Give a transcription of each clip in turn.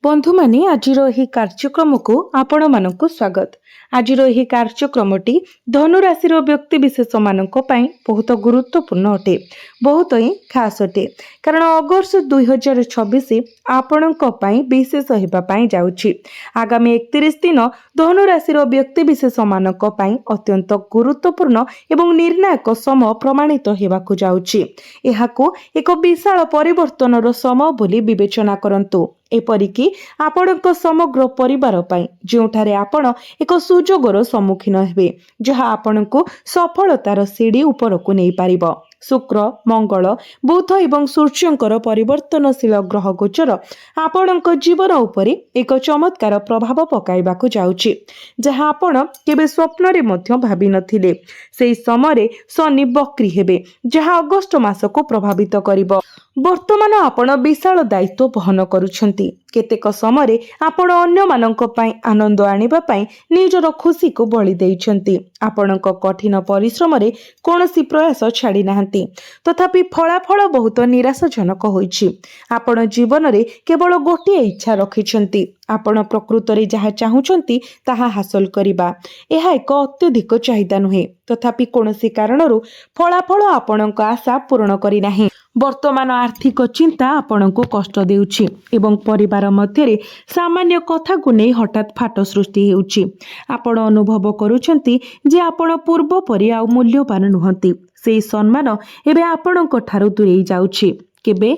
बंधु माने आजिर एही कार्यक्रम को आपण मानकु स्वागत। आजिर एही कार्यक्रमटी धनु राशि व्यक्ति विशेष मानक पई बहुत गुरुत्वपूर्ण अटे, बहुत ही खास अटे, कारण अगस्त 2026 आपणक पई विशेष हेबा पई जाउछि। आगामी 31 दिन धनु राशि व्यक्ति विशेष मानक पई अत्यंत गुरुत्वपूर्ण एवं निर्णायक समय प्रमाणित हेबाकु जाउछि। एहाकु एक विशाल परिवर्तनर समय बोली विवेचना करंतु। एपरिकी आपणक समग्र परिवार पई जोठारे आपण एक सुजोगर सम्मुखीन हेबे, जहा आपणकु सफलतार सीढ़ी उपरकु नै पारिबो। शुक्र, मंगल, बुध एवं सूर्यंकर परिवर्तनशील ग्रह गोचर आपणक जीवन उपरे एक चमत्कार प्रभाव पकाइबाकु जाउछि, जहा आपण केबे स्वप्न रे मध्य भाबी नथिले। सेही समय शनि वक्री हेबे, जहा अगस्त मास को प्रभावित करिबो। वर्तमान आपण विशाल दायित्व बहन करुछंती। केतेक समय आपण अन्य मानक पई आनंद आनिबा पई निजर खुशी को बलि देइछंती। आपणक कठिन परिश्रम रे कोनोसी प्रयास छाड़ी नाहंती, तथापि फलाफल बहुत निराशाजनक होइछि। आपण जीवन रे केवल गोटे इच्छा रखिछंती, आपण प्रकृत रे जहा चाहुछंती ताहा हासिल करिबा। एहा एक अत्यधिक चाहिदा नुहे, तथापि कोनोसी कारणरू फलाफल आपणक आशा पूर्ण करि नाही। वर्तमान आर्थिक चिंता आपणको कष्ट देउछि एवं परिवार मध्यरे सामान्य कथा को नै हठात फाट सृष्टि हेउछि। आपण अनुभव करूछंती जे आपण पूर्व परि आ मूल्यवान नुहंती। सेही सम्मान एबे आपणको ठारू दूरेई जाउछि। केबे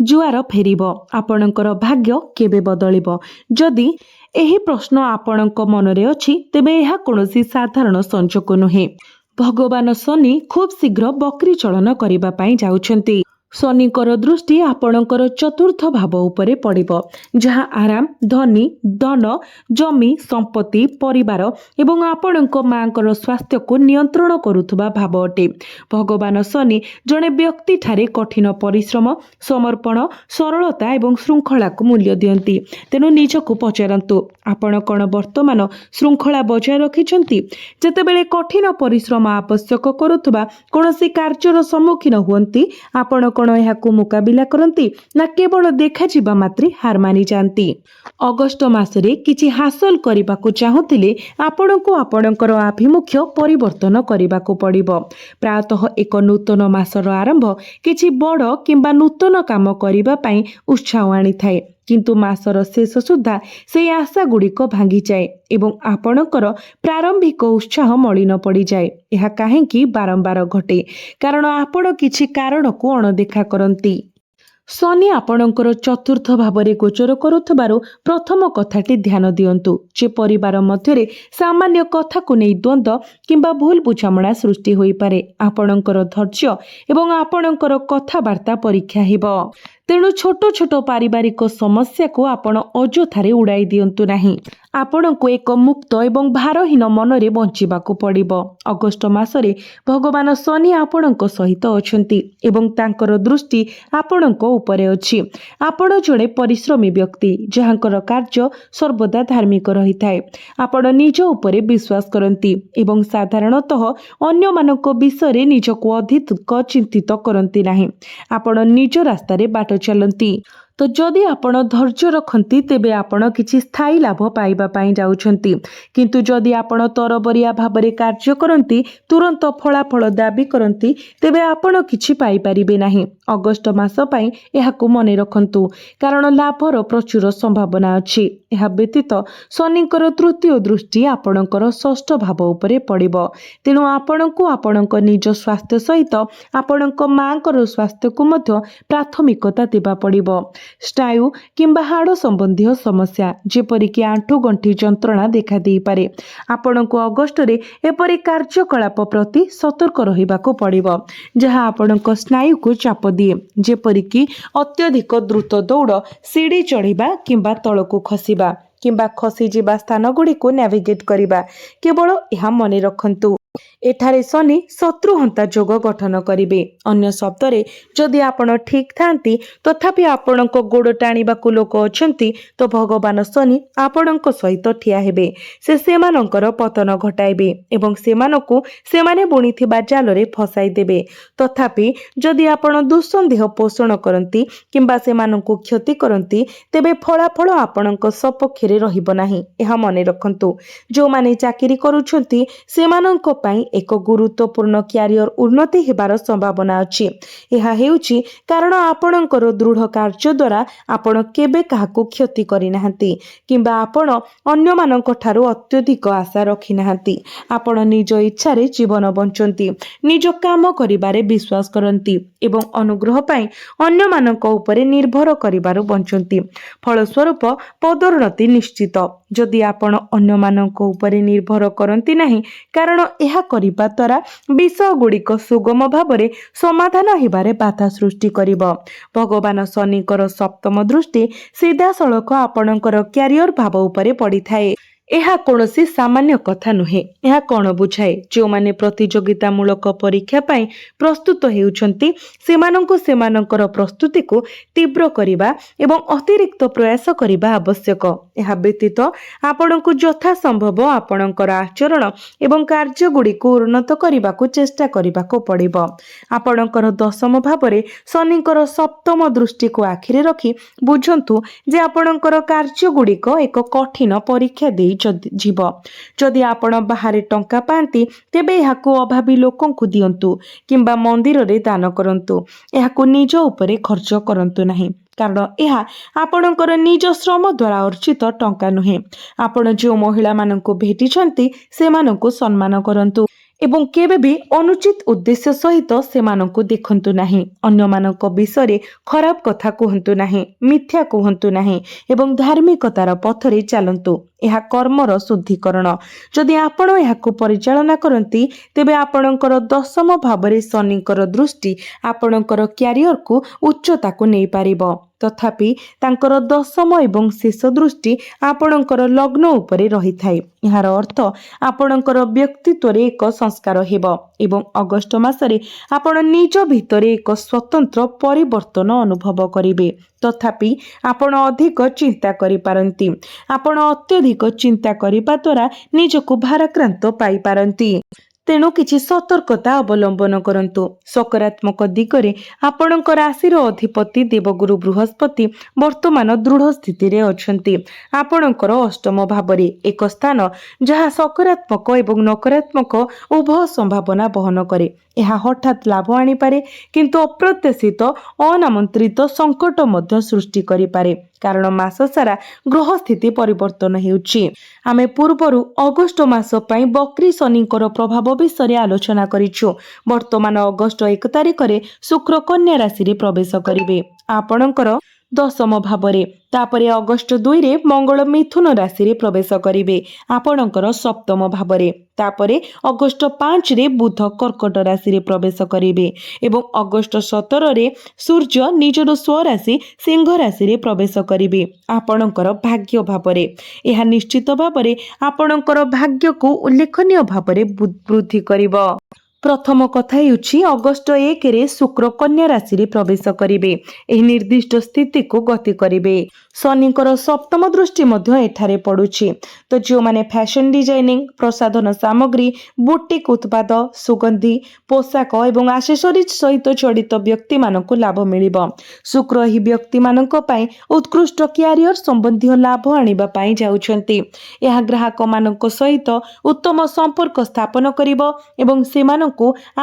जुआर फेरिबो, आपणकर भाग्य केबे बदलिबो? जदि एही प्रश्न आपणक मनरे अछि, तेबे एहा कोनोसी साधारण संजोग नुहे। भगवान शनि खूब शीघ्र बक्री चलन करिबा पई जाउछंती। शनिकर दृष्टि आपणकर चतुर्थ भाव उपरे पड़िबो, जहा आराम, धनी, धन, जमी, संपत्ति, परिवार एवं आपणक मांकर स्वास्थ्य को नियंत्रण करुथुबा भाव अटे। भगवान शनि जणे व्यक्ति ठारे कठिन परिश्रम, समर्पण, सरलता एवं श्रृंखला को मूल्य दियंती। तेनु निजको पचारंतु, आपण कोन वर्तमान श्रृंखला बजाय रखिछंती? जेतेबेले कठिन परिश्रम आवश्यक करुथुबा कोनोसी कार्यर सम्मुखीन हुअंती, आपण कोन एहाकु मुकाबिला करंती ना केवल देखा जिबा मात्रे हार मानि जानती? अगस्त मासरे किछि हासिल करिबाकु चाहुतिले आपणको आपणकर आभिमुख्य परिवर्तन करिबाकु पड़िबो। प्रायतः एक नूतन मासर आरंभ किछि बड़ किंबा नूतन काम करिबा पई उत्साह आनी थाए, किंतु मासर शेष सुद्धा से आशा गुड़िक भांगी जाए एवं आपणकर प्रारंभिक उत्साह मलिन पड़ी जाए। यह काहेकि बारंबार घटे? कारण आपण किछि कारण को अणदेखा करंती। शनि आपणकर चतुर्थ भावरे गोचर करुथबारु प्रथम कथाटी ध्यान दियंतु जे परिवार मध्यरे सामान्य कथा को नै द्वंद्व किंबा भूल बुझामणा सृष्टि होई पारे। आपणकर धैर्य एवं आपणकर कथावार्ता परीक्षा हेबो। तेणु छोट छोट पारिवारिक समस्या को आपण अजथारे उड़ाई दियंतु नाही। आपण को एक मुक्त एवं भारहीन मनरे बंचिबाकु पड़िबो। अगस्त मासरे भगवान शनि आपणक सहित अछंती एवं तांकर दृष्टि आपणक उपरे अछि। आपण जणे परिश्रमी व्यक्ति, जहांकर कार्य सर्वदा धार्मिक रहिथाए। आपण निज उपरे विश्वास करंती एवं साधारणतः अन्य मानक विषय निजको अधिक चिंतित करंती नाही। आपण निज रास्ता रे बाट चलंती। तो जदि आपण धैर्य रखंती तेबे आपण किछि स्थायी लाभ पाइबा पाई जाउछंती, किंतु जदि आपण तरबरिया भाबरे कार्य करंती, तुरंत फलाफल दाबी करंती, तेबे आपण किछि पाई परिबे नाही। अगस्त मास पाई एहाकु मने रखंतु, कारण लाभर प्रचुर संभावना अछि। एहा व्यतीत शनिकर तृतीय दृष्टि आपणकर षष्ठ भाव उपरे पड़िबो। तेणु आपणको आपणक निज स्वास्थ्य सहित आपणक मांकर स्वास्थ्य को मध्य प्राथमिकता देबा पड़िबो। स्नायु किंबा हाड़ संबंधी समस्या जेपरिक आंठु गंठी जंत्रणा देखा दे पारे। आपणको अगस्त रे एपरि कार्यकलाप प्रति सतर्क रहिबाको पड़िबो, जहा आपणक स्नायु को चाप दिए, जेपरिक अत्यधिक द्रुत दौड़, सीढ़ी चढ़िबा किंबा तळको खसिबा किंबा खसी जिबा स्थान गुडी को नेविगेट करिबा। केवल यह मने रखंतु, ଏଠାରେ ଶନି ଶତ୍ରୁହନ୍ତା ଯୋଗ ଗଠନ କରିବେ। ଅନ୍ୟ ଶବ୍ଦରେ ଯଦି ଆପଣ ଠିକ୍ ଥାନ୍ତି ତଥାପି ଆପଣଙ୍କ ଗୋଡ଼ ଟାଣିବାକୁ ଲୋକ ଅଛନ୍ତି ତ ଭଗବାନ ଶନି ଆପଣଙ୍କ ସହିତ ଠିଆ ହେବେ। ସେ ସେମାନଙ୍କର ପତନ ଘଟାଇବେ ଏବଂ ସେମାନଙ୍କୁ ସେମାନେ ବୁଣିଥିବା ଜାଲରେ ଫସାଇ ଦେବେ। ତଥାପି ଯଦି ଆପଣ ଦୁଃସନ୍ଦେହ ପୋଷଣ କରନ୍ତି କିମ୍ବା ସେମାନଙ୍କୁ କ୍ଷତି କରନ୍ତି ତେବେ ଫଳାଫଳ ଆପଣଙ୍କ ସପକ୍ଷରେ ରହିବ ନାହିଁ। ଏହା ମନେ ରଖନ୍ତୁ। ଯେଉଁମାନେ ଚାକିରି କରୁଛନ୍ତି ସେମାନଙ୍କ ପାଇଁ ଏକ ଗୁରୁତ୍ୱପୂର୍ଣ୍ଣ କ୍ୟାରିୟର ଉନ୍ନତି ହେବାର ସମ୍ଭାବନା ଅଛି। ଏହା ହେଉଛି କାରଣ ଆପଣଙ୍କର ଦୃଢ଼ କାର୍ଯ୍ୟ ଦ୍ୱାରା ଆପଣ କେବେ କାହାକୁ କ୍ଷତି କରିନାହାନ୍ତି କିମ୍ବା ଆପଣ ଅନ୍ୟମାନଙ୍କ ଠାରୁ ଅତ୍ୟଧିକ ଆଶା ରଖିନାହାନ୍ତି। ଆପଣ ନିଜ ଇଚ୍ଛାରେ ଜୀବନ ବଞ୍ଚନ୍ତି, ନିଜ କାମ କରିବାରେ ବିଶ୍ୱାସ କରନ୍ତି ଏବଂ ଅନୁଗ୍ରହ ପାଇଁ ଅନ୍ୟମାନଙ୍କ ଉପରେ ନିର୍ଭର କରିବାରୁ ବଞ୍ଚନ୍ତି। ଫଳସ୍ୱରୂପ ପଦୋନ୍ନତି ନିଶ୍ଚିତ। ଯଦି ଆପଣ ଅନ୍ୟମାନଙ୍କ ଉପରେ ନିର୍ଭର କରନ୍ତି ନାହିଁ କାରଣ ଏହା କରିବା ଦ୍ୱାରା ବିଷୟ ଗୁଡ଼ିକ ସୁଗମ ଭାବରେ ସମାଧାନ ହେବାରେ ବାଧା ସୃଷ୍ଟି କରିବ। ଭଗବାନ ଶନିଙ୍କର ସପ୍ତମ ଦୃଷ୍ଟି ସିଧାସଳଖ ଆପଣଙ୍କର କ୍ୟାରିୟର ଭାବ ଉପରେ ପଡ଼ିଥାଏ। ଏହା କୌଣସି ସାମାନ୍ୟ କଥା ନୁହେଁ। ଏହା କ'ଣ ବୁଝାଏ? ଯେଉଁମାନେ ପ୍ରତିଯୋଗିତାମୂଳକ ପରୀକ୍ଷା ପାଇଁ ପ୍ରସ୍ତୁତ ହେଉଛନ୍ତି ସେମାନଙ୍କୁ ସେମାନଙ୍କର ପ୍ରସ୍ତୁତିକୁ ତୀବ୍ର କରିବା ଏବଂ ଅତିରିକ୍ତ ପ୍ରୟାସ କରିବା ଆବଶ୍ୟକ। ଏହା ବ୍ୟତୀତ ଆପଣଙ୍କୁ ଯଥାସମ୍ଭବ ଆପଣଙ୍କର ଆଚରଣ ଏବଂ କାର୍ଯ୍ୟଗୁଡ଼ିକୁ ଉନ୍ନତ କରିବାକୁ ଚେଷ୍ଟା କରିବାକୁ ପଡ଼ିବ। ଆପଣଙ୍କର ଦଶମ ଭାବରେ ଶନିଙ୍କର ସପ୍ତମ ଦୃଷ୍ଟିକୁ ଆଖିରେ ରଖି ବୁଝନ୍ତୁ ଯେ ଆପଣଙ୍କର କାର୍ଯ୍ୟଗୁଡ଼ିକ ଏକ କଠିନ ପରୀକ୍ଷା ଦେଇ ଯିବ। ଯଦି ଆପଣ ବାହାରେ ଟଙ୍କା ପାଆନ୍ତି ତେବେ ଏହାକୁ ଅଭାବୀ ଲୋକଙ୍କୁ ଦିଅନ୍ତୁ କିମ୍ବା ମନ୍ଦିରରେ ଦାନ କରନ୍ତୁ। ଏହାକୁ ନିଜ ଉପରେ ଖର୍ଚ୍ଚ କରନ୍ତୁ ନାହିଁ କାରଣ ଏହା ଆପଣଙ୍କର ନିଜ ଶ୍ରମ ଦ୍ୱାରା ଅର୍ଜିତ ଟଙ୍କା ନୁହେଁ। ଆପଣ ଯେଉଁ ମହିଳାମାନଙ୍କୁ ଭେଟିଛନ୍ତି ସେମାନଙ୍କୁ ସମ୍ମାନ କରନ୍ତୁ ଏବଂ କେବେ ବି ଅନୁଚିତ ଉଦ୍ଦେଶ୍ୟ ସହିତ ସେମାନଙ୍କୁ ଦେଖନ୍ତୁ ନାହିଁ। ଅନ୍ୟମାନଙ୍କ ବିଷୟରେ ଖରାପ କଥା କୁହନ୍ତୁ ନାହିଁ, ମିଥ୍ୟା କୁହନ୍ତୁ ନାହିଁ ଏବଂ ଧାର୍ମିକତାର ପଥରେ ଚାଲନ୍ତୁ। ଏହା କର୍ମର ଶୁଦ୍ଧିକରଣ। ଯଦି ଆପଣ ଏହାକୁ ପରିଚାଳନା କରନ୍ତି ତେବେ ଆପଣଙ୍କର ଦଶମ ଭାବରେ ଶନିଙ୍କର ଦୃଷ୍ଟି ଆପଣଙ୍କର କ୍ୟାରିୟରକୁ ଉଚ୍ଚତାକୁ ନେଇପାରିବ। ତଥାପି ତାଙ୍କର ଦଶମ ଏବଂ ଶେଷ ଦୃଷ୍ଟି ଆପଣଙ୍କର ଲଗ୍ନ ଉପରେ ରହିଥାଏ। ଏହାର ଅର୍ଥ ଆପଣଙ୍କର ବ୍ୟକ୍ତିତ୍ୱରେ ଏକ ସଂସ୍କାର ହେବ ଏବଂ ଅଗଷ୍ଟ ମାସରେ ଆପଣ ନିଜ ଭିତରେ ଏକ ସ୍ୱତନ୍ତ୍ର ପରିବର୍ତ୍ତନ ଅନୁଭବ କରିବେ। ତଥାପି ଆପଣ ଅଧିକ ଚିନ୍ତା କରିପାରନ୍ତି। ଆପଣ ଅତ୍ୟଧିକ ଚିନ୍ତା କରିବା ଦ୍ୱାରା ନିଜକୁ ଭାରାକ୍ରାନ୍ତ ପାଇପାରନ୍ତି। ତେଣୁ କିଛି ସତର୍କତା ଅବଲମ୍ବନ କରନ୍ତୁ। ସକାରାତ୍ମକ ଦିଗରେ ଆପଣଙ୍କ ରାଶିର ଅଧିପତି ଦେବଗୁରୁ ବୃହସ୍ପତି ବର୍ତ୍ତମାନ ଦୃଢ଼ ସ୍ଥିତିରେ ଅଛନ୍ତି ଆପଣଙ୍କର ଅଷ୍ଟମ ଭାବରେ, ଏକ ସ୍ଥାନ ଯାହା ସକାରାତ୍ମକ ଏବଂ ନକାରାତ୍ମକ ଉଭୟ ସମ୍ଭାବନା ବହନ କରେ। ଏହା ହଠାତ୍ ଲାଭ ଆଣିପାରେ କିନ୍ତୁ ଅପ୍ରତ୍ୟାଶିତ ଅନାମନ୍ତ୍ରିତ ସଙ୍କଟ ମଧ୍ୟ ସୃଷ୍ଟି କରିପାରେ କାରଣ ମାସ ସାରା ଗ୍ରହ ସ୍ଥିତି ପରିବର୍ତ୍ତନ ହେଉଛି। ଆମେ ପୂର୍ବରୁ ଅଗଷ୍ଟ ମାସ ପାଇଁ ବକ୍ରୀ ଶନିଙ୍କର ପ୍ରଭାବ ବିଷୟରେ ଆଲୋଚନା କରିଛୁ। ବର୍ତ୍ତମାନ ଅଗଷ୍ଟ 1 ତାରିଖରେ ଶୁକ୍ର କନ୍ୟା ରାଶିରେ ପ୍ରବେଶ କରିବେ ଆପଣଙ୍କର ଦଶମ ଭାବରେ। ତାପରେ ଅଗଷ୍ଟ 2ରେ ମଙ୍ଗଳ ମିଥୁନ ରାଶିରେ ପ୍ରବେଶ କରିବେ ଆପଣଙ୍କର ସପ୍ତମ ଭାବରେ। ତାପରେ ଅଗଷ୍ଟ 5ରେ ବୁଧ କର୍କଟ ରାଶିରେ ପ୍ରବେଶ କରିବେ ଏବଂ ଅଗଷ୍ଟ 17ରେ ସୂର୍ଯ୍ୟ ନିଜର ସ୍ୱରାଶି ସିଂହ ରାଶିରେ ପ୍ରବେଶ କରିବେ ଆପଣଙ୍କର ଭାଗ୍ୟ ଭାବରେ। ଏହା ନିଶ୍ଚିତ ଭାବରେ ଆପଣଙ୍କର ଭାଗ୍ୟକୁ ଉଲ୍ଲେଖନୀୟ ଭାବରେ ବୃଦ୍ଧି କରିବ। ପ୍ରଥମ କଥା ହେଉଛି ଅଗଷ୍ଟ 1ରେ ଶୁକ୍ର କନ୍ୟା ରାଶିରେ ପ୍ରବେଶ କରିବେ। ଏହି ନିର୍ଦ୍ଦିଷ୍ଟ ସ୍ଥିତିକୁ ଗତି କରିବେ। ଶନିଙ୍କର ସପ୍ତମ ଦୃଷ୍ଟି ମଧ୍ୟ ଏଠାରେ ପଡୁଛି। ତ ଯେଉଁମାନେ ଫ୍ୟାଶନ ଡିଜାଇନିଂ, ପ୍ରସାଧନ ସାମଗ୍ରୀ, ବୁଟିକ୍ ଉତ୍ପାଦ, ସୁଗନ୍ଧି, ପୋଷାକ ଏବଂ ଆସେସରିଜ୍ ସହିତ ଜଡ଼ିତ ବ୍ୟକ୍ତିମାନଙ୍କୁ ଲାଭ ମିଳିବ। ଶୁକ୍ର ଏହି ବ୍ୟକ୍ତିମାନଙ୍କ ପାଇଁ ଉତ୍କୃଷ୍ଟ କ୍ୟାରିୟର ସମ୍ବନ୍ଧୀୟ ଲାଭ ଆଣିବା ପାଇଁ ଯାଉଛନ୍ତି। ଏହା ଗ୍ରାହକମାନଙ୍କ ସହିତ ଉତ୍ତମ ସମ୍ପର୍କ ସ୍ଥାପନ କରିବ ଏବଂ ସେମାନଙ୍କୁ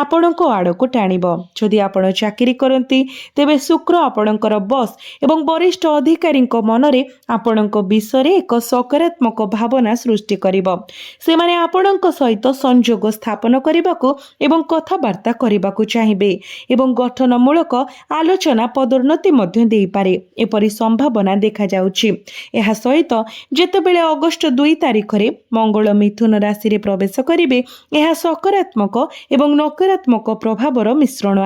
ଆପଣଙ୍କ ଆଡ଼କୁ ଟାଣିବ। ଯଦି ଆପଣ ଚାକିରି କରନ୍ତି ତେବେ ଶୁକ୍ର ଆପଣଙ୍କର ବସ୍ ଏବଂ ବରିଷ୍ଠ ଅଧିକାରୀଙ୍କ ମନରେ ଆପଣଙ୍କ ବିଷୟରେ ଏକ ସକାରାତ୍ମକ ଭାବନା ସୃଷ୍ଟି କରିବ। ସେମାନେ ଆପଣଙ୍କ ସହିତ ସଂଯୋଗ ସ୍ଥାପନ କରିବାକୁ ଏବଂ କଥାବାର୍ତ୍ତା କରିବାକୁ ଚାହିଁବେ ଏବଂ ଗଠନମୂଳକ ଆଲୋଚନା ପଦୋନ୍ନତି ମଧ୍ୟ ଦେଇପାରେ ଏପରି ସମ୍ଭାବନା ଦେଖାଯାଉଛି। ଏହା ସହିତ ଯେତେବେଳେ ଅଗଷ୍ଟ 2 ତାରିଖରେ ମଙ୍ଗଳ ମିଥୁନ ରାଶିରେ ପ୍ରବେଶ କରିବେ ଏହା ସକାରାତ୍ମକ ଏବଂ ନକାରାତ୍ମକ ପ୍ରଭାବର ମିଶ୍ରଣ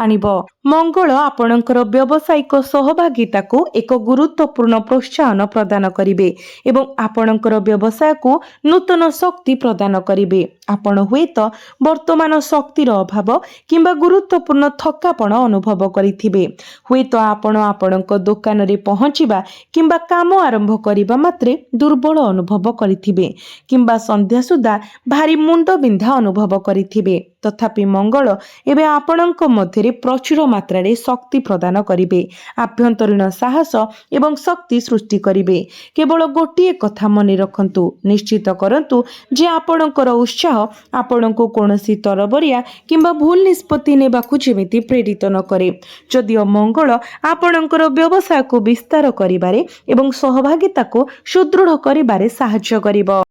ଆଣିବ। मंगल आपणकर व्यावसायिक सहभागिता को एक गुरुत्वपूर्ण प्रोत्साहन प्रदान करिवे एवं आपणकर व्यवसाय को नूतन शक्ति प्रदान करिवे। आपण हुएत वर्तमान शक्तिर अभाव किंबा गुरुत्वपूर्ण थकापण अनुभव करिथिबे। हुएत आपण आपणक दुकान रे पहुंचिबा किंबा काम आरंभ करिबा मात्रे दुर्बल अनुभव करिथिबे किंबा संध्या सुधा भारी मुंड बिंधा अनुभव करिथिबे। तथापि मंगल एबे आपणक मध्यरे प्रचुर मात्रा रे शक्ति प्रदान करिवे, आभ्यंतरीण साहस एवं शक्ति सृष्टि करिवे। केवल गोटिए कथा मने रखंतु, निश्चित करंतु जे आपणकर उत्साह आपणको कोनोसी तरबरिया किंबा भूल निष्पत्ति नेबाकू जेमिति प्रेरित न करे। जदिओ मंगल आपणकर व्यवसाय को विस्तार करिबारे एवं सहभागिता को सुदृढ़ करिबारे साहाय्य करिवो।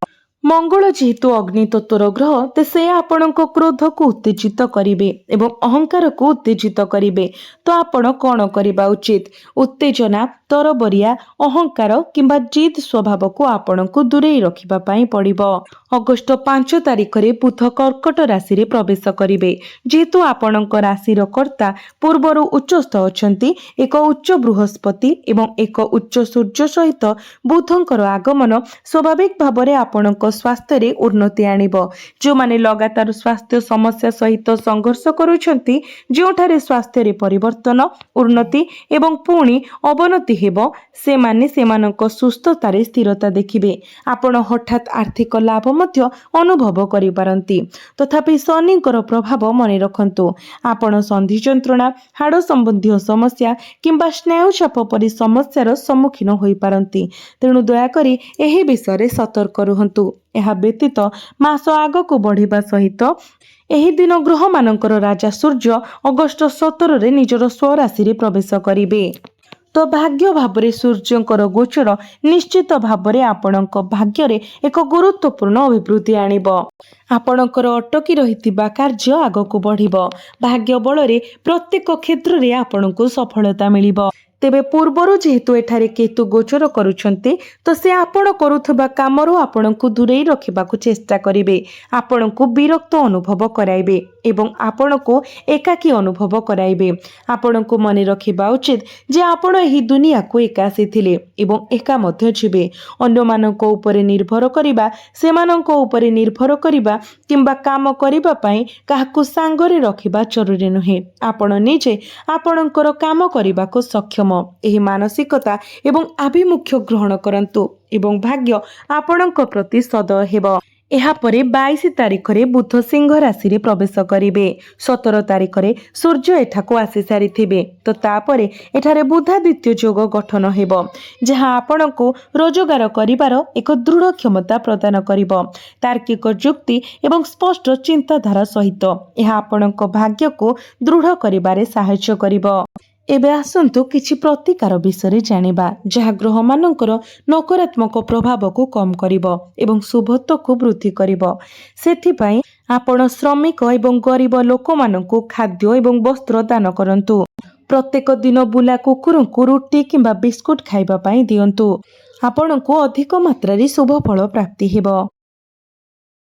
मंगल जेहेतु अग्नि तत्वर ग्रह ते से आपणको क्रोध को उत्तेजित करिवे एवं अहंकार को उत्तेजित करिवे। तो आपण कौन करिबा उचित? उत्तेजना, तरबरिया, अहंकार किंबा जिद स्वभाव को आपणको दूरेई रखिबा पई पड़िबो। अगस्त 5 तारिख रे बुध कर्कट राशि रे प्रवेश करिवे। जेहेतु आपणक राशिर कर्ता पूर्वरु उच्चस्थ अछंती, एक उच्च बृहस्पति एवं एक उच्च सूर्य सहित बुधंकर आगमन स्वाभाविक भाबरे आपणक स्वास्थ्य रे उन्नति आनिबो। जो माने लगातार स्वास्थ्य समस्या सहित संघर्ष करूछंती, जोठारे स्वास्थ्य रे परिवर्तन, उन्नति एवं पुणी अवनति हेबो, से माने सेमानक सुस्थता रे स्थिरता देखिबे। आपण हठात आर्थिक लाभ मध्य अनुभव करि पारंती। तथापि शनिकर प्रभाव मने रखंतु। आपण संधि जंत्रणा, हाड़ संबंधी समस्या किंबा स्नायुचाप परि समस्यार सम्मुखीन होई पारंती। तेणु दया करी एही विषय रे सतर्क रुहंतु। एहा व्यतीत मास आगको बढ़िबा सहित एही दिन ग्रह मानकर राजा सूर्य अगस्त 17 रे निजर स्वराशि रे प्रवेश करिवे। तो भाग्य भावरे सूर्यंकर गोचर निश्चित भावरे आपणक भाग्य रे एक गुरुत्वपूर्ण अभिवृद्धि आनिबो। आपणकर अटकी रहितिबा कार्य आगको बढ़िबो। भाग्य बलरे प्रत्येक क्षेत्र रे आपणको सफलता मिलिबो। तेबे पूर्वरु जेहेतु एठारे केतु गोचर करूछंती, तो से आपण करूथबा कामरो आपणको दूरेई रखिबाकू चेष्टा करिवे। आपणको विरक्त अनुभव कराइबे एवं आपणको एकाकी अनुभव कराइबे। आपणको मने रखिबा उचित जे आपण एही दुनिया को एका आसीथिले एवं एका मध्य जिबे। अन्यमानको उपरे निर्भर करिबा, सेमानको उपरे निर्भर करिबा किंबा काम करिबा पई काहाकू सांगरे रखिबा जरूरी नहे। आपण निजे आपणकर काम करिबाको सक्षम एही मानसिकता एवं आभिमुख्य ग्रहण करंतु एवं भाग्य आपणक प्रति सदय हेबो। एहापरे 22 तारिख रे बुध सिंह राशि रे प्रवेश करिवे। 17 तारिख रे सूर्य एठाको आसी सारिथिबे। तो तापरे एठारे बुधादित्य योग गठन हेबो, जहा आपणको रोजगार करिवार एक दृढ़ क्षमता प्रदान करिवो। तार्किक युक्ति एवं स्पष्ट चिंताधारा सहित एहा आपणक भाग्य को दृढ़ करिवारे सहायता करिवो। एबे आसंतु किछि प्रतिकार विषय जानिबा, जहा ग्रह मानकर नकारात्मक प्रभाव को कम करिवो एवं शुभत्व को वृद्धि करिवो। सेथिपई आपण श्रमिक एवं गरीब लोक मानकु खाद्य एवं वस्त्र दान करंतु। प्रत्येक दिन बुला कुकुर को रुटी किंबा बिस्कुट खाइबा पई दियंतु। आपणको अधिक मात्रा रे शुभ फल प्राप्ति हेबो।